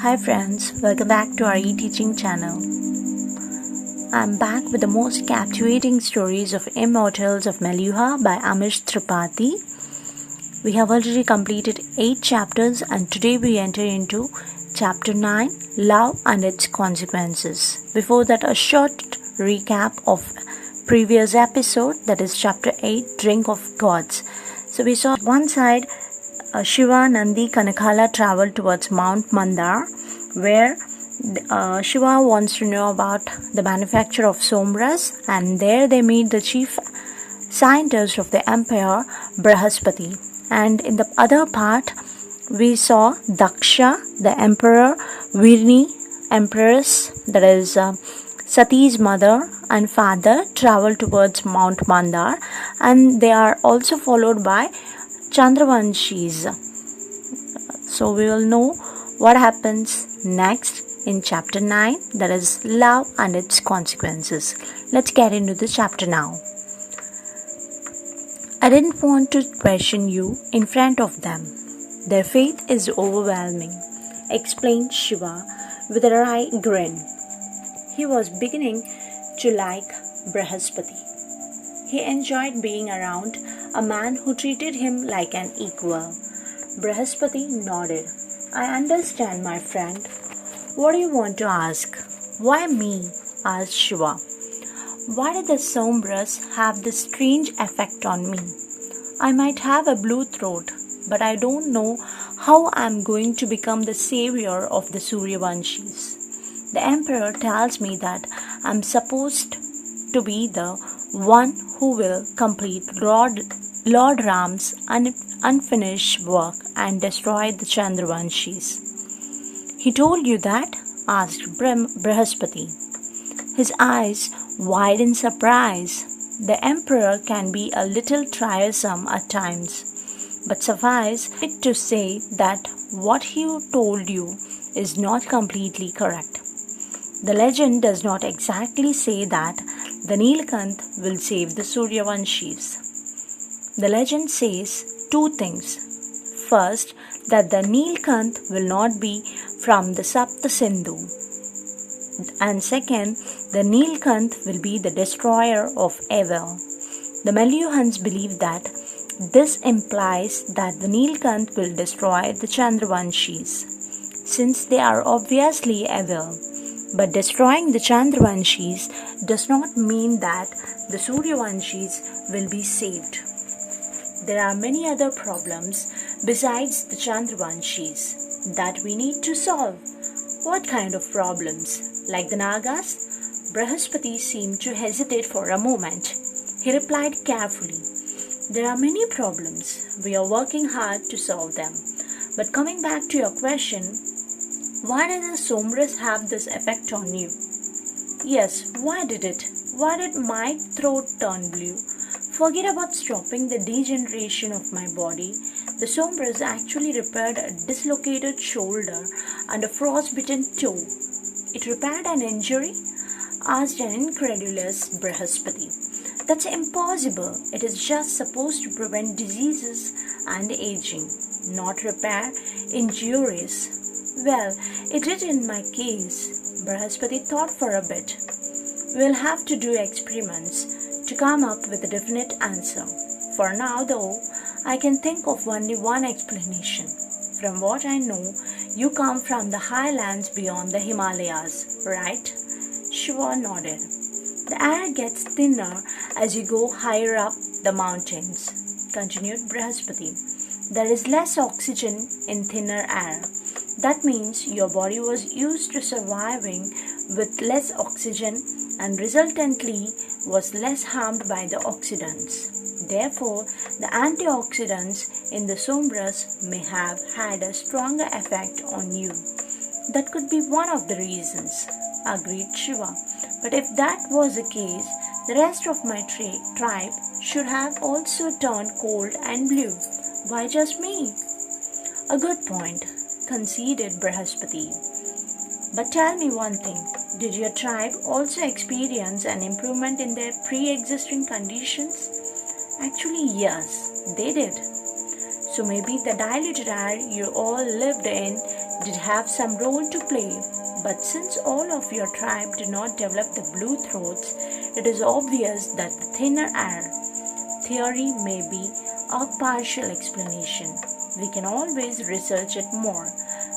Hi friends, welcome back to our e-teaching channel. I'm back with the most captivating stories of Immortals of Meluha by Amish Tripathi. We have already completed 8 chapters and today we enter into chapter 9, Love and its Consequences. Before that, a short recap of previous episode, that is chapter 8, Drink of Gods. So we saw one side Shiva, Nandi, Kanakala traveled towards Mount Mandar, where Shiva wants to know about the manufacture of sombras, and there they meet the chief scientist of the empire, Brihaspati. And in the other part, we saw Daksha, the emperor, Virni, empress, that is Sati's mother and father, travel towards Mount Mandar, and they are also followed by Chandravanshis. So we will know what happens next in chapter 9, that is love and its consequences. Let's get into the chapter now. I didn't want to question you in front of them. Their faith is overwhelming, explained Shiva with a wry grin. He was beginning to like Brihaspati. He enjoyed being around a man who treated him like an equal. Brihaspati nodded. I understand, my friend. What do you want to ask? Why me? Asked Shiva. Why did the sombras have this strange effect on me? I might have a blue throat, but I don't know how I am going to become the savior of the Suryavanshis. The emperor tells me that I am supposed to be the one who will complete Lord Ram's unfinished work and destroy the Chandravanshis. He told you that? Asked Brihaspati. His eyes wide in surprise. The emperor can be a little tiresome at times, but suffice it to say that what he told you is not completely correct. The legend does not exactly say that the militant will save the Suryavanshis. The legend says two things. First, that the militant will not be from the Sapta Sindhu. And second, the militant will be the destroyer of evil. The Meluhans believe that this implies that the militant will destroy the Chandravanshis, since they are obviously evil. But destroying the Chandravanshis does not mean that the Suryavanshis will be saved. There are many other problems besides the Chandravanshis that we need to solve. What kind of problems? Like the Nagas? Brihaspati seemed to hesitate for a moment. He replied carefully, there are many problems. We are working hard to solve them. But coming back to your question, why did the sombras have this effect on you? Yes, why did it? Why did my throat turn blue? Forget about stopping the degeneration of my body. The sombras actually repaired a dislocated shoulder and a frostbitten toe. It repaired an injury? Asked an incredulous Brihaspati. That's impossible. It is just supposed to prevent diseases and aging, not repair injuries. Well, it did in my case. Brihaspati thought for a bit. We'll have to do experiments to come up with a definite answer. For now, though, I can think of only one explanation. From what I know, you come from the highlands beyond the Himalayas, right? Shiva nodded. The air gets thinner as you go higher up the mountains, continued Brihaspati. There is less oxygen in thinner air. That means your body was used to surviving with less oxygen and resultantly was less harmed by the oxidants. Therefore, the antioxidants in the sombras may have had a stronger effect on you. That could be one of the reasons, agreed Shiva. But if that was the case, the rest of my tribe should have also turned cold and blue. Why just me? A good point, conceded Brihaspati. But tell me one thing, did your tribe also experience an improvement in their pre-existing conditions? Actually, yes, they did. So maybe the diluted air you all lived in did have some role to play, but since all of your tribe did not develop the blue throats, it is obvious that the thinner air theory may be a partial explanation. We can always research it more.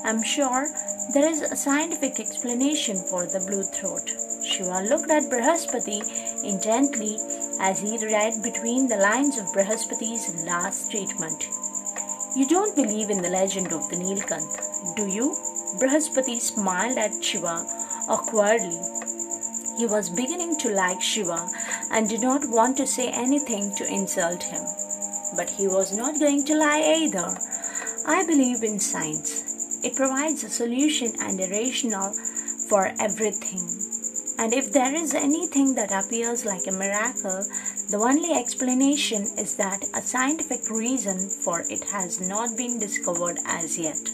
I'm sure there is a scientific explanation for the blue throat. Shiva looked at Brihaspati intently as he read between the lines of Brihaspati's last statement. You don't believe in the legend of the Nilkanth, do you? Brihaspati smiled at Shiva awkwardly. He was beginning to like Shiva and did not want to say anything to insult him. But he was not going to lie either. I believe in science. It provides a solution and a rationale for everything. And if there is anything that appears like a miracle, the only explanation is that a scientific reason for it has not been discovered as yet.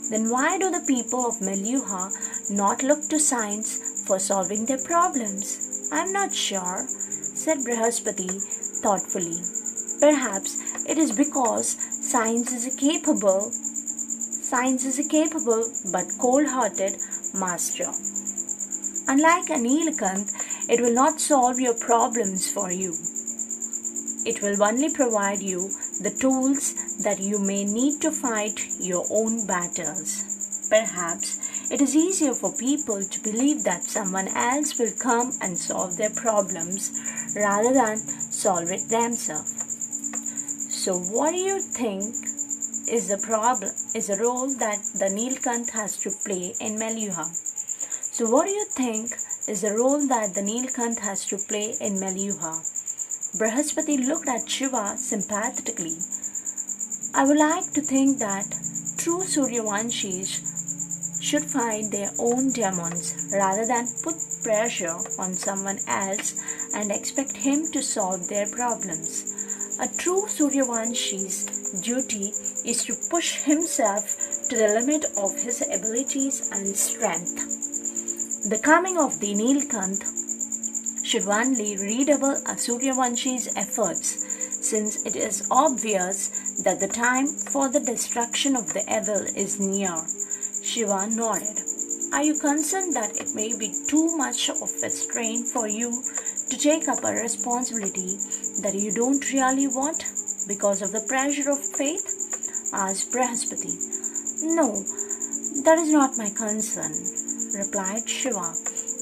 Then why do the people of Meluha not look to science for solving their problems? I'm not sure, said Brihaspati thoughtfully. Perhaps it is because science is a capable but cold-hearted master. Unlike a Nilkanth, it will not solve your problems for you. It will only provide you the tools that you may need to fight your own battles. Perhaps it is easier for people to believe that someone else will come and solve their problems rather than solve it themselves. So what do you think is the role that the Nilkanth has to play in Meluha? So what do you think is the role that the Nilkanth has to play in Meluha? Brihaspati looked at Shiva sympathetically. I would like to think that true Suryavanshis should fight their own demons rather than put pressure on someone else and expect him to solve their problems. A true Suryavanshi's duty is to push himself to the limit of his abilities and strength. The coming of the Nilkanth should only redouble a Suryavanshi's efforts, since it is obvious that the time for the destruction of the evil is near. Shiva nodded. Are you concerned that it may be too much of a strain for you to take up a responsibility that you don't really want because of the pressure of faith? Asked Brihaspati. No, that is not my concern, replied Shiva.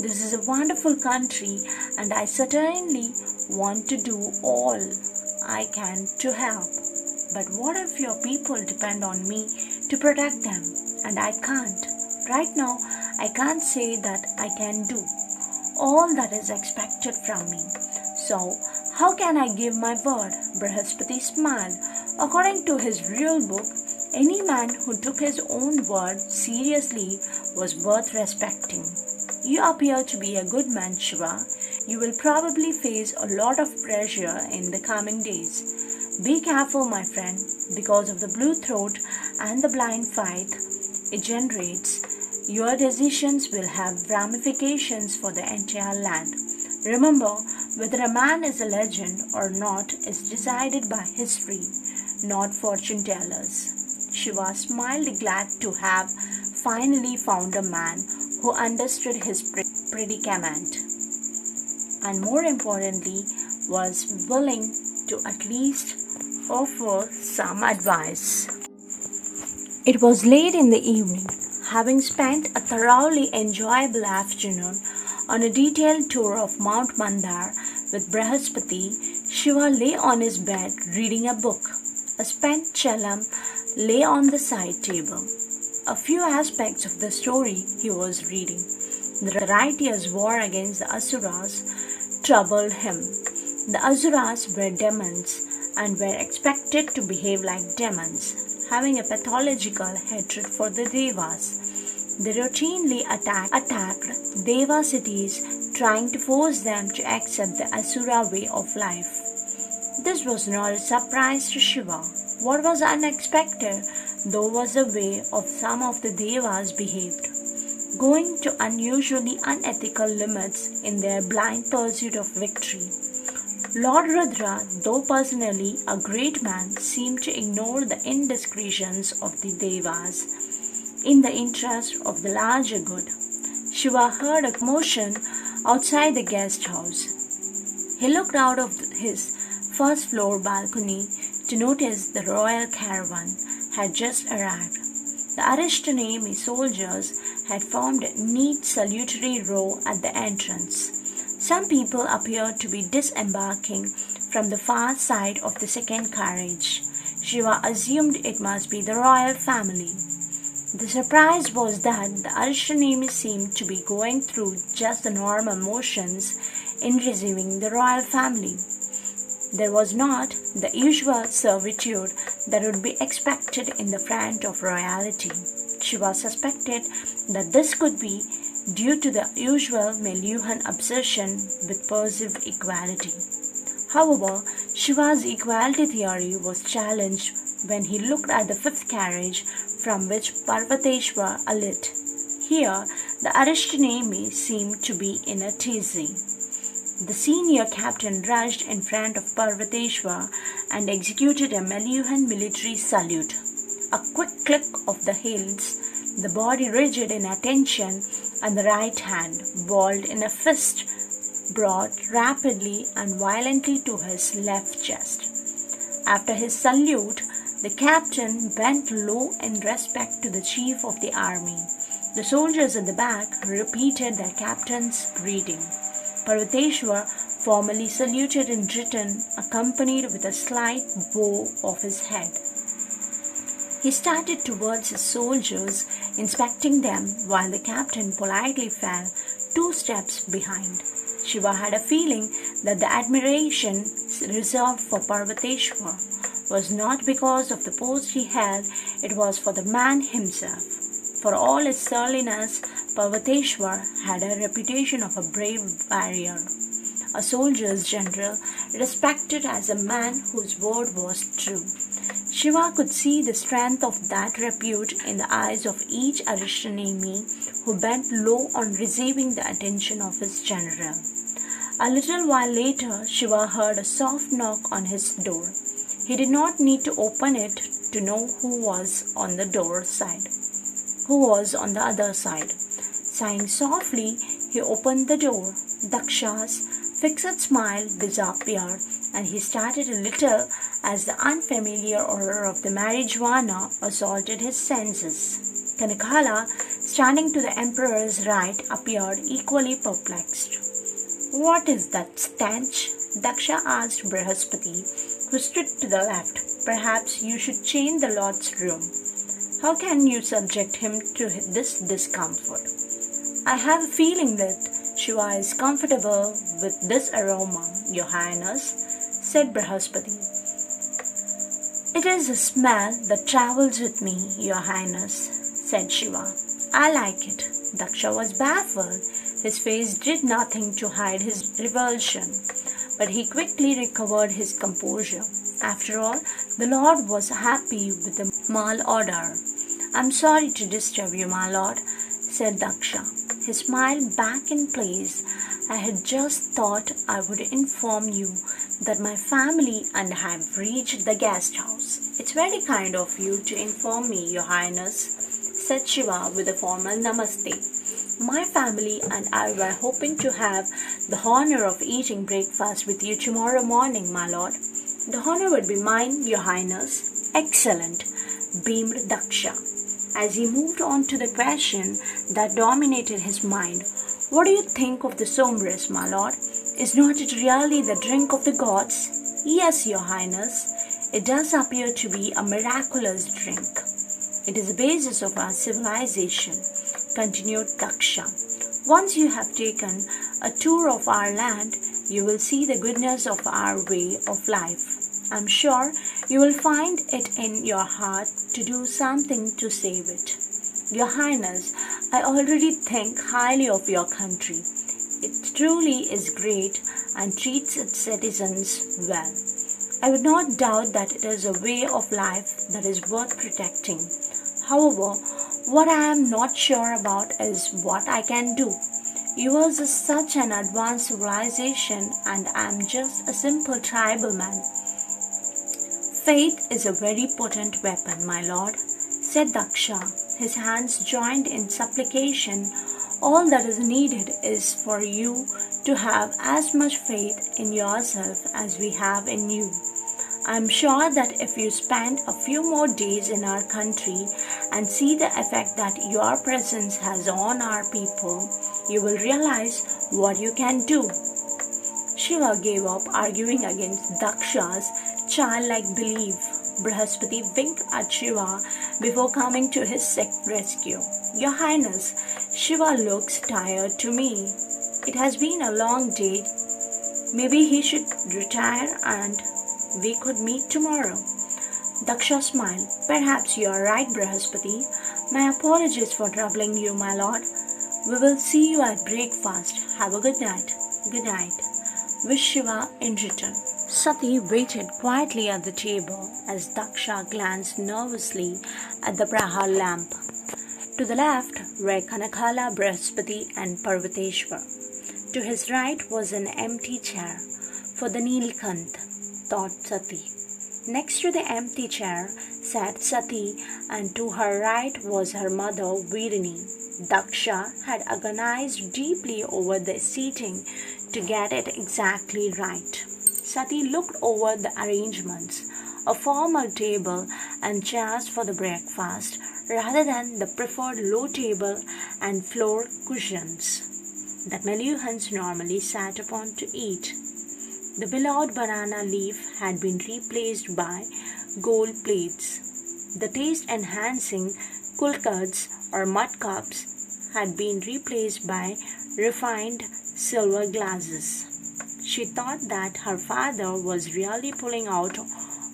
This is a wonderful country and I certainly want to do all I can to help. But what if your people depend on me to protect them and I can't? Right now, I can't say that I can do all that is expected from me. So, how can I give my word? Brihaspati smiled. According to his real book, any man who took his own word seriously was worth respecting. You appear to be a good man, Shiva. You will probably face a lot of pressure in the coming days. Be careful, my friend, because of the blue throat and the blind faith it generates. Your decisions will have ramifications for the entire land. Remember, whether a man is a legend or not is decided by history, not fortune tellers. Shiva smiled, glad to have finally found a man who understood his predicament and, more importantly, was willing to at least offer some advice. It was late in the evening. Having spent a thoroughly enjoyable afternoon on a detailed tour of Mount Mandar with Brihaspati, Shiva lay on his bed reading a book. A spent chalam lay on the side table. A few aspects of the story he was reading. The writer's war against the Asuras troubled him. The Asuras were demons and were expected to behave like demons, having a pathological hatred for the Devas. They routinely attacked Deva cities, trying to force them to accept the Asura way of life. This was not a surprise to Shiva. What was unexpected, though, was the way of some of the Devas behaved, going to unusually unethical limits in their blind pursuit of victory. Lord Rudra, though personally a great man, seemed to ignore the indiscretions of the Devas. in the interest of the larger good. Shiva heard a commotion outside the guest house. He looked out of his first floor balcony to notice the royal caravan had just arrived. The Aristonemi soldiers had formed a neat salutatory row at the entrance. Some people appeared to be disembarking from the far side of the second carriage. Shiva assumed it must be the royal family. The surprise was that the Aristonemi seemed to be going through just the normal motions in receiving the royal family. There was not the usual servitude that would be expected in the front of royalty. Shiva suspected that this could be due to the usual Meluhan obsession with perceived equality. However, Shiva's equality theory was challenged when he looked at the fifth carriage from which Parvateshwar alit. Here, the Aristonemi seemed to be in a tizzy. The senior captain rushed in front of Parvateshwar and executed a Meluhan military salute. A quick click of the heels, the body rigid in attention, and the right hand, balled in a fist, brought rapidly and violently to his left chest. After his salute, the captain bent low in respect to the chief of the army. The soldiers at the back repeated their captain's greeting. Parvateshwar formally saluted in return, accompanied with a slight bow of his head. He started towards his soldiers, inspecting them, while the captain politely fell 2 steps behind. Shiva had a feeling that the admiration reserved for Parvateshwar was not because of the post he held, it was for the man himself. For all his surliness, Parvateshwar had a reputation of a brave warrior, a soldier's general, respected as a man whose word was true. Shiva could see the strength of that repute in the eyes of each Aristonemi who bent low on receiving the attention of his general. A little while later, Shiva heard a soft knock on his door. He did not need to open it to know who was on the other side. Sighing softly, he opened the door. Daksha's fixed smile disappeared, and he started a little as the unfamiliar odor of the marijuana assaulted his senses. Kanakala, standing to the emperor's right, appeared equally perplexed. "What is that stench?" Daksha asked Brihaspati, who stood to the left. "Perhaps you should change the Lord's room. How can you subject him to this discomfort?" "I have a feeling that Shiva is comfortable with this aroma, Your Highness," said Brihaspati. "It is a smell that travels with me, Your Highness," said Shiva. "I like it." Daksha was baffled. His face did nothing to hide his revulsion, but he quickly recovered his composure. After all, the Lord was happy with the mal odor. "I'm sorry to disturb you, my lord," said Daksha, his smile back in place. "I had just thought I would inform you that my family and I have reached the guest house." "It's very kind of you to inform me, Your Highness," said Shiva with a formal namaste. "My family and I were hoping to have the honor of eating breakfast with you tomorrow morning, my lord." "The honor would be mine, Your Highness." "Excellent," beamed Daksha, as he moved on to the question that dominated his mind. "What do you think of the somris, my lord? Is not it really the drink of the gods?" "Yes, Your Highness. It does appear to be a miraculous drink. It is the basis of our civilization," continued Daksha. "Once you have taken a tour of our land, you will see the goodness of our way of life. I'm sure you will find it in your heart to do something to save it. Your Highness, I already think highly of your country. It truly is great and treats its citizens well. I would not doubt that it is a way of life that is worth protecting. However, what I am not sure about is what I can do. Yours is such an advanced civilization, and I am just a simple tribal man." "Faith is a very potent weapon, my lord," said Daksha, his hands joined in supplication. All that is needed is for you to have as much faith in yourself as we have in you. I am sure that if you spend a few more days in our country and see the effect that your presence has on our people, you will realize what you can do. Shiva gave up arguing against Daksha's childlike belief. Brihaspati winked at Shiva before coming to his rescue. Your Highness, Shiva looks tired to me. It has been a long day. Maybe he should retire and we could meet tomorrow. Daksha smiled. Perhaps you are right, Brihaspati. My apologies for troubling you, my lord. We will see you at breakfast. Have a good night. Good night. Wish Shiva in return. Sati waited quietly at the table as Daksha glanced nervously at the Prahar lamp. To the left were Kanakala, Brihaspati and Parvateshwar. To his right was an empty chair for the Nilkant, thought Sati. Next to the empty chair sat Sati, and to her right was her mother Virini. Daksha had agonized deeply over the seating to get it exactly right. Sati looked over the arrangements, a formal table and chairs for the breakfast, rather than the preferred low table and floor cushions that Meluhans normally sat upon to eat. The beloved banana leaf had been replaced by gold plates. The taste-enhancing kulkards or mud cups had been replaced by refined silver glasses. She thought that her father was really pulling out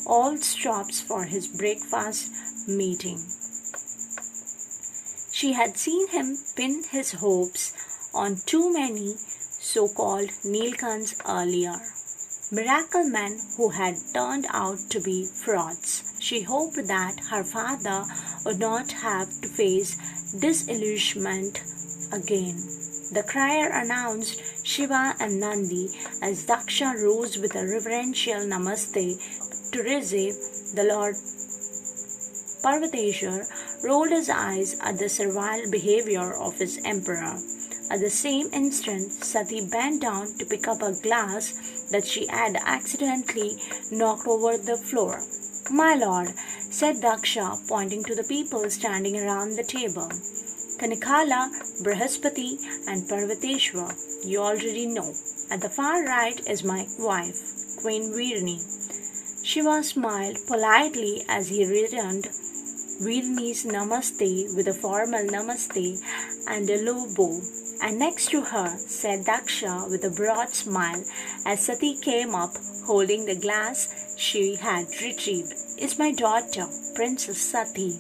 all stops for his breakfast meeting. She had seen him pin his hopes on too many so-called Nilkants earlier. Miracle men who had turned out to be frauds. She hoped that her father would not have to face disillusionment again. The crier announced Shiva and Nandi as Daksha rose with a reverential namaste to receive the Lord. Parvateshwar rolled his eyes at the servile behavior of his emperor. At the same instant, Sati bent down to pick up a glass that she had accidentally knocked over the floor. My lord, said Daksha, pointing to the people standing around the table. Kanakala, Brihaspati and Parvateshwar, you already know. At the far right is my wife, Queen Virini. Shiva smiled politely as he returned Virini's namaste with a formal namaste and a low bow. And next to her said Daksha with a broad smile as Sati came up holding the glass she had retrieved. Is my daughter, Princess Sati.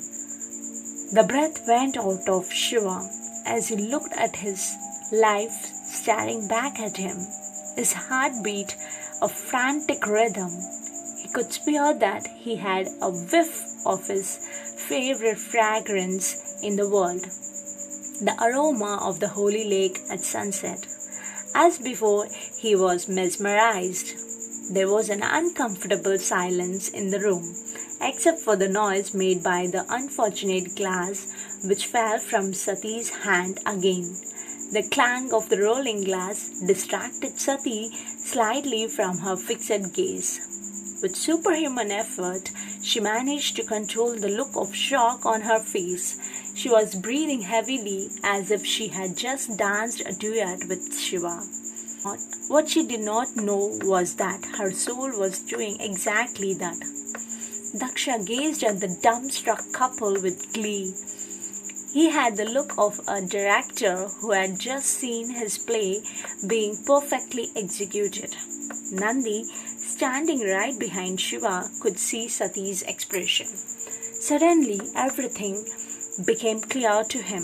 The breath went out of Shiva as he looked at his life staring back at him. His heart beat a frantic rhythm. He could swear that he had a whiff of his favorite fragrance in the world, the aroma of the holy lake at sunset. As before, he was mesmerized. There was an uncomfortable silence in the room, except for the noise made by the unfortunate glass which fell from Sati's hand again. The clang of the rolling glass distracted Sati slightly from her fixed gaze. With superhuman effort, she managed to control the look of shock on her face. She was breathing heavily as if she had just danced a duet with Shiva. What she did not know was that her soul was doing exactly that. Daksha gazed at the dumbstruck couple with glee. He had the look of a director who had just seen his play being perfectly executed. Nandi, standing right behind Shiva, could see Sati's expression. Suddenly, everything became clear to him.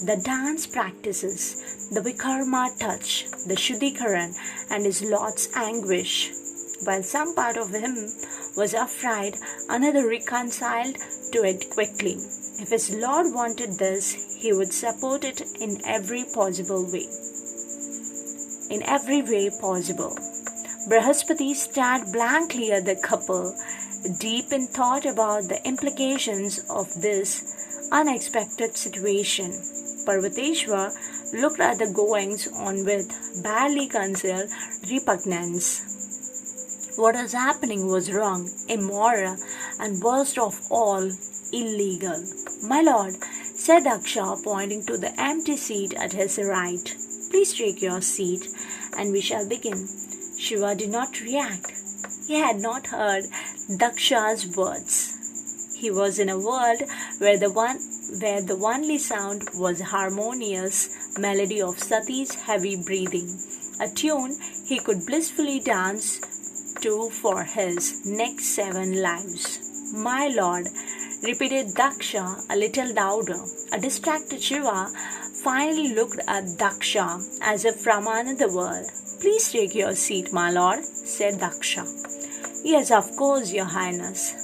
The dance practices, the Vikarma touch, the Shuddhikaran, and his lord's anguish. While some part of him was afraid, another reconciled to it quickly. If his lord wanted this, he would support it in every way possible. Brihaspati stared blankly at the couple, deep in thought about the implications of this unexpected situation. Parvateshwar looked at the goings on with barely concealed repugnance. What was happening was wrong, immoral, and worst of all, illegal. My lord, said Daksha, pointing to the empty seat at his right. Please take your seat, and we shall begin. Shiva did not react. He had not heard Daksha's words. He was in a world where the only sound was harmonious melody of Sati's heavy breathing, a tune he could blissfully dance to for his next 7 lives. My lord, repeated Daksha a little louder. A distracted Shiva finally looked at Daksha as if from another world. Please take your seat, my lord, said Daksha. Yes, of course, your highness,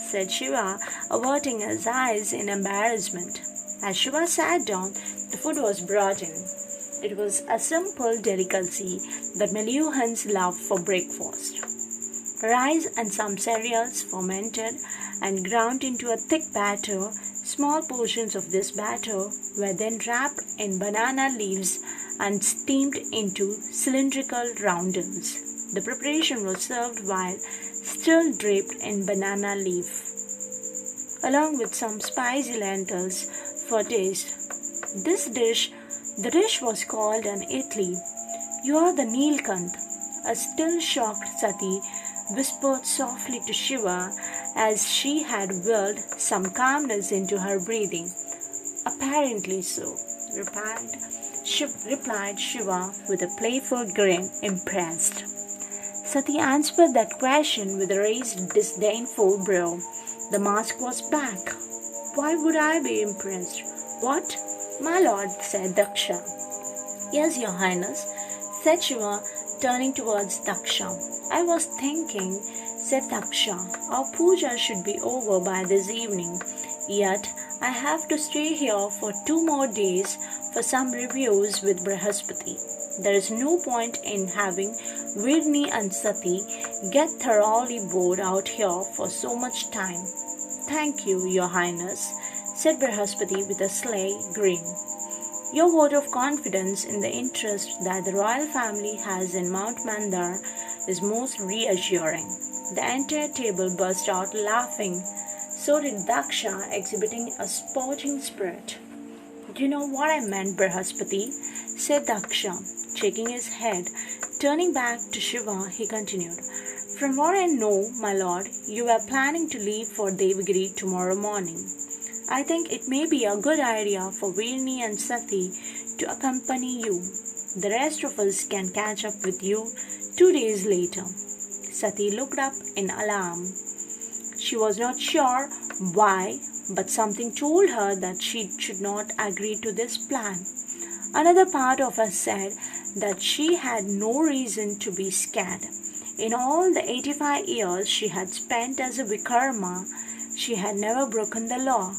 said Shiva, averting his eyes in embarrassment. As Shiva sat down, the food was brought in. It was a simple delicacy that Meluhans love for breakfast. Rice and some cereals fermented and ground into a thick batter. Small portions of this batter were then wrapped in banana leaves and steamed into cylindrical roundels. The preparation was served while still draped in banana leaf, along with some spicy lentils for taste. The dish was called an idli. You are the Nilkanth, a still shocked Sati whispered softly to Shiva as she had willed some calmness into her breathing. Apparently so, replied Shiva with a playful grin, impressed. Sati answered that question with a raised, disdainful brow. The mask was back. Why would I be impressed? What? My lord, said Daksha. Yes, your highness, said Shiva, turning towards Daksha. I was thinking, said Daksha, our puja should be over by this evening. Yet, I have to stay here for 2 more days for some reviews with Brihaspati. There is no point in having Virni and Sati get thoroughly bored out here for so much time. Thank you, your highness, said Brihaspati with a sly grin. Your vote of confidence in the interest that the royal family has in Mount Mandar is most reassuring. The entire table burst out laughing. So did Daksha, exhibiting a sporting spirit. Do you know what I meant, Brihaspati? Said Daksha, shaking his head. Turning back to Shiva, he continued. From what I know, my lord, you were planning to leave for Devagiri tomorrow morning. I think it may be a good idea for Virni and Sati to accompany you. The rest of us can catch up with you 2 days later. Sati looked up in alarm. She was not sure why, but something told her that she should not agree to this plan. Another part of her said that she had no reason to be scared. In all the 85 years she had spent as a Vikarma, she had never broken the law.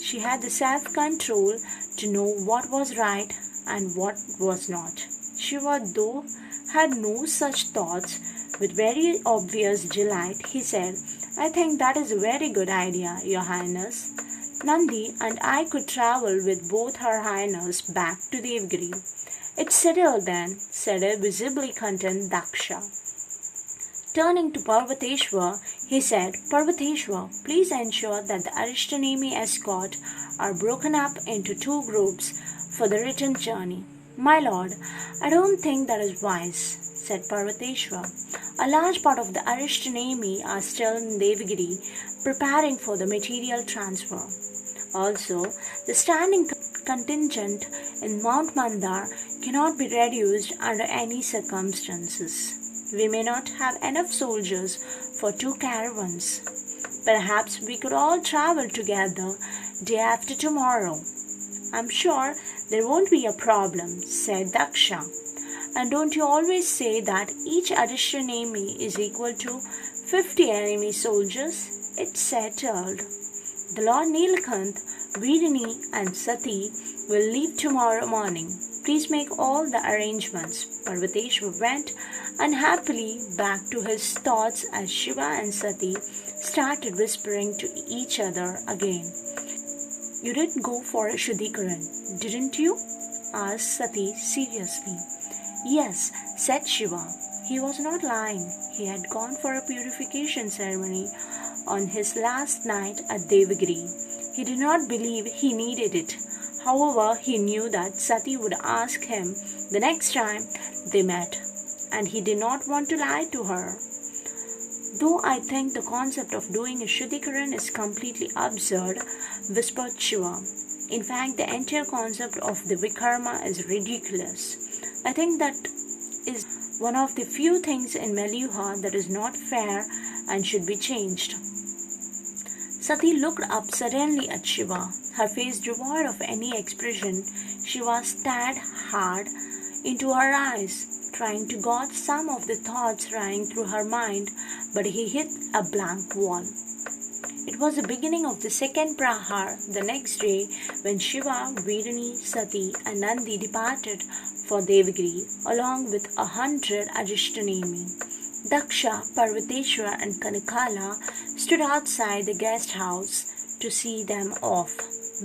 She had the self-control to know what was right and what was not. Shiva, though, had no such thoughts. With very obvious delight, he said, I think that is a very good idea, your highness. Nandi and I could travel with both her highness back to Devagiri. It's settled then, said a visibly content Daksha. Turning to Parvateshwar, he said, Parvateshwar, please ensure that the Arishtanemi escort are broken up into 2 groups for the return journey. My lord, I don't think that is wise, said Parvateshwar. A large part of the Arishtanemi are still in Devagiri, preparing for the material transfer. Also, the standing contingent in Mount Mandar cannot be reduced under any circumstances. We may not have enough soldiers for 2 caravans. Perhaps we could all travel together day after tomorrow. I'm sure there won't be a problem, said Daksha. And don't you always say that each additional enemy is equal to 50 enemy soldiers? It's settled. The Lord Nilkanth, Virni and Sati will leave tomorrow morning. Please make all the arrangements. Parvateshwar went unhappily back to his thoughts as Shiva and Sati started whispering to each other again. You did go for a Shuddhikaran, didn't you? Asked Sati seriously. Yes, said Shiva. He was not lying. He had gone for a purification ceremony on his last night at Devagiri. He did not believe he needed it. However, he knew that Sati would ask him the next time they met, and he did not want to lie to her. Though I think the concept of doing a Shuddhikaran is completely absurd, whispered Shiva. In fact, the entire concept of the Vikarma is ridiculous. I think that is one of the few things in Meluha that is not fair and should be changed. Sati looked up suddenly at Shiva, her face devoid of any expression. Shiva stared hard into her eyes, trying to gauge some of the thoughts running through her mind, but he hit a blank wall. It was the beginning of the second prahar the next day when Shiva, Vedani, Sati and Nandi departed for Devagiri along with 100 Adhishtanemi. Daksha, Parvateshwar and Kanakala stood outside the guest house to see them off.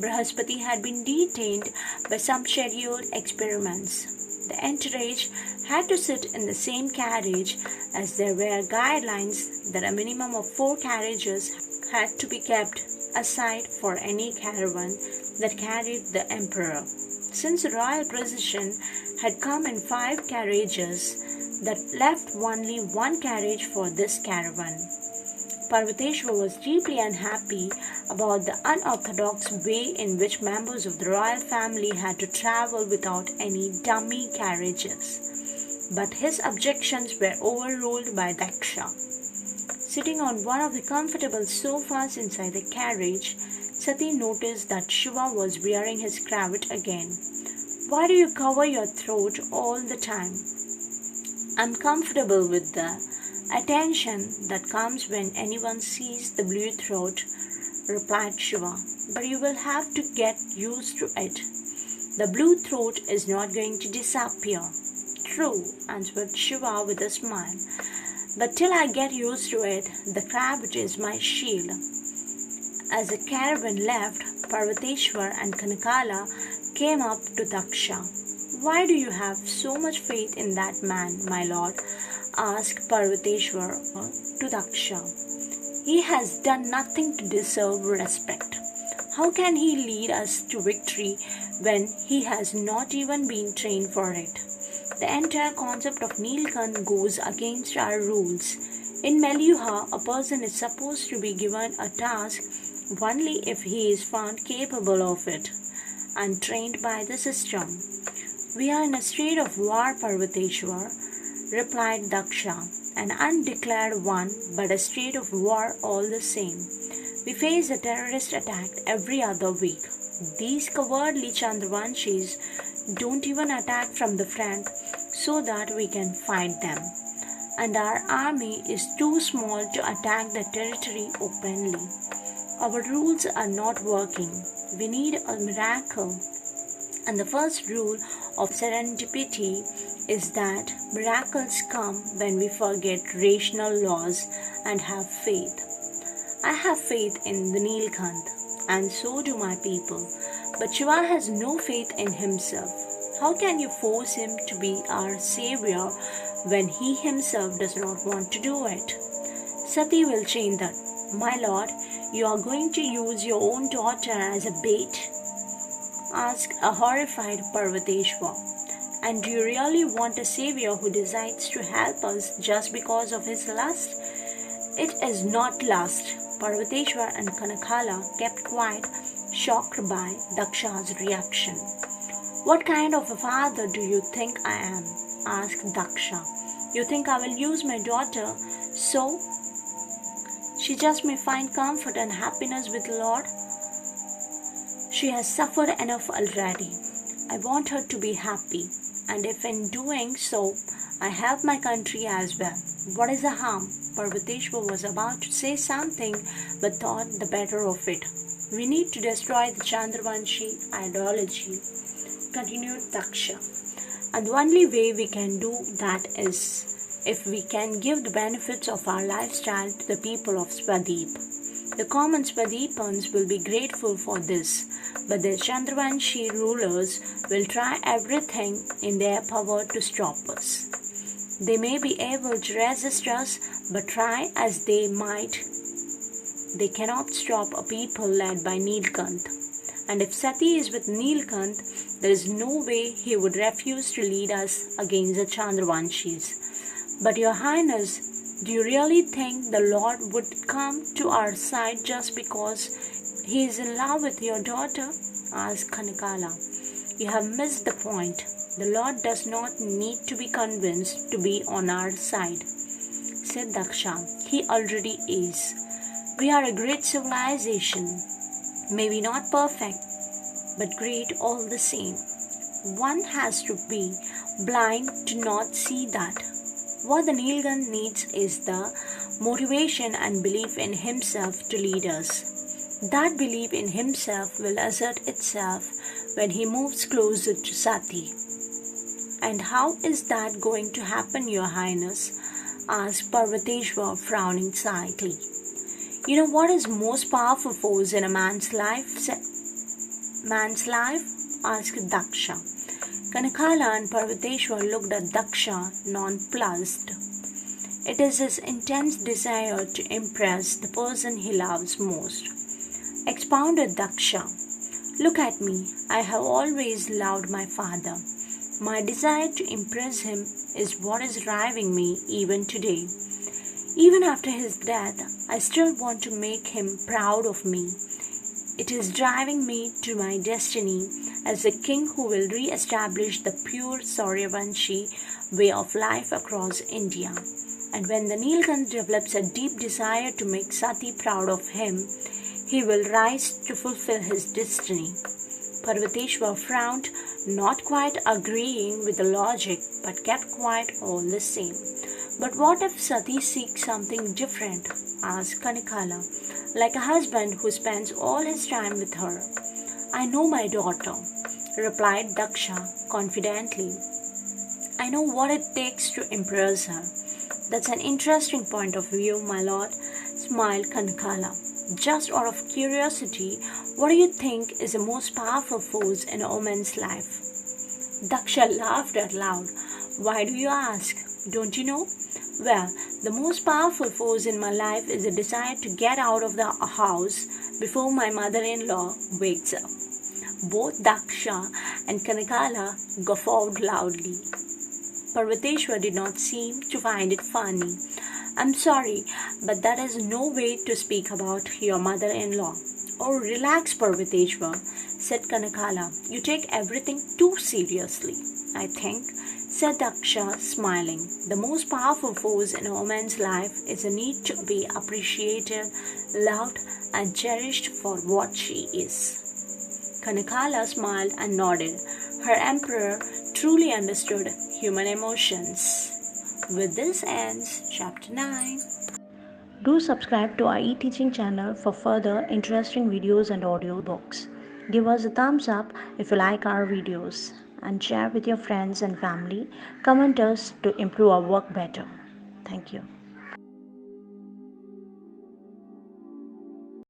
Brihaspati had been detained by some scheduled experiments. The entourage had to sit in the same carriage as there were guidelines that a minimum of 4 carriages had to be kept aside for any caravan that carried the emperor. Since the royal procession had come in 5 carriages, that left only 1 carriage for this caravan. Parvateshwar was deeply unhappy about the unorthodox way in which members of the royal family had to travel without any dummy carriages. But his objections were overruled by Daksha. Sitting on one of the comfortable sofas inside the carriage, Sati noticed that Shiva was wearing his cravat again. Why do you cover your throat all the time? I'm comfortable with the attention that comes when anyone sees the blue throat, replied Shiva, but you will have to get used to it. The blue throat is not going to disappear. True, answered Shiva with a smile, but till I get used to it, the cravat is my shield. As the caravan left, Parvateshwar and Kanakala came up to Daksha. Why do you have so much faith in that man, my lord? Asked Parvateshwar to Daksha. He has done nothing to deserve respect. How can he lead us to victory when he has not even been trained for it? The entire concept of Nilkant goes against our rules. In Meluha, a person is supposed to be given a task only if he is found capable of it and trained by the system. We are in a state of war, Parvateshwar, replied Daksha, an undeclared one, but a state of war all the same. We face a terrorist attack every other week. These cowardly Chandravanshis don't even attack from the front so that we can fight them. And our army is too small to attack the territory openly. Our rules are not working. We need a miracle. And the first rule of serendipity is that miracles come when we forget rational laws and have faith. I have faith in the Nilkant, and so do my people. But Shiva has no faith in himself. How can you force him to be our savior when he himself does not want to do it? Sati will change that. My lord, you are going to use your own daughter as a bait? Asked a horrified Parvateshwar. And do you really want a savior who decides to help us just because of his lust? It is not lust. Parvateshwar and Kanakala kept quiet, shocked by Daksha's reaction. What kind of a father do you think I am? Asked Daksha. You think I will use my daughter so she just may find comfort and happiness with the Lord? She has suffered enough already. I want her to be happy, and if in doing so, I help my country as well. What is the harm? Parvateshwar was about to say something, but thought the better of it. We need to destroy the Chandravanshi ideology, continued Daksha. And the only way we can do that is if we can give the benefits of our lifestyle to the people of Swadeep. The common Swadipans will be grateful for this. but the Chandravanshi rulers will try everything in their power to stop us. They may be able to resist us, but try as they might, they cannot stop a people led by Nilkant. And if Sati is with Nilkant, there is no way he would refuse to lead us against the Chandravanshis. But Your Highness, do you really think the Lord would come to our side just because he is in love with your daughter? Asked Kanakala. You have missed the point. The Lord does not need to be convinced to be on our side, said Daksha. He already is. We are a great civilization, maybe not perfect, but great all the same. One has to be blind to not see that. What the Nilgant needs is the motivation and belief in himself to lead us. That belief in himself will assert itself when he moves closer to Sati. And how is that going to happen, Your Highness? Asked Parvateshwar, frowning slightly. You know what is most powerful force in a man's life? Asked Daksha. Kanakala and Parvateshwar looked at Daksha nonplussed. It is his intense desire to impress the person he loves most, expounded Daksha. Look at me. I have always loved my father. My desire to impress him is what is driving me even today. Even after his death, I still want to make him proud of me. It is driving me to my destiny as a king who will re-establish the pure Sauryavanshi way of life across India. And when the Nilkant develops a deep desire to make Sati proud of him, he will rise to fulfill his destiny. Parvateshwar frowned, not quite agreeing with the logic, but kept quiet all the same. But what if Sati seeks something different? Asked Kanakala, like a husband who spends all his time with her. I know my daughter, replied Daksha confidently. I know what it takes to impress her. That's an interesting point of view, my lord, smiled Kanakala. Just out of curiosity, what do you think is the most powerful force in a woman's life? Daksha laughed out loud. Why do you ask? Don't you know? Well, the most powerful force in my life is a desire to get out of the house before my mother-in-law wakes up. Both Daksha and Kanakala guffawed loudly. Parvateshwar did not seem to find it funny. I'm sorry, but that is no way to speak about your mother-in-law. Oh, relax, Parvateshwar, said Kanakala. You take everything too seriously, I think, said Daksha, smiling. The most powerful force in a woman's life is a need to be appreciated, loved, and cherished for what she is. Kanakala smiled and nodded. Her emperor truly understood human emotions. With this ends Chapter 9. Do subscribe to our e-teaching channel for further interesting videos and audiobooks. Give us a thumbs up if you like our videos and share with your friends and family. Comment us to improve our work better. Thank you.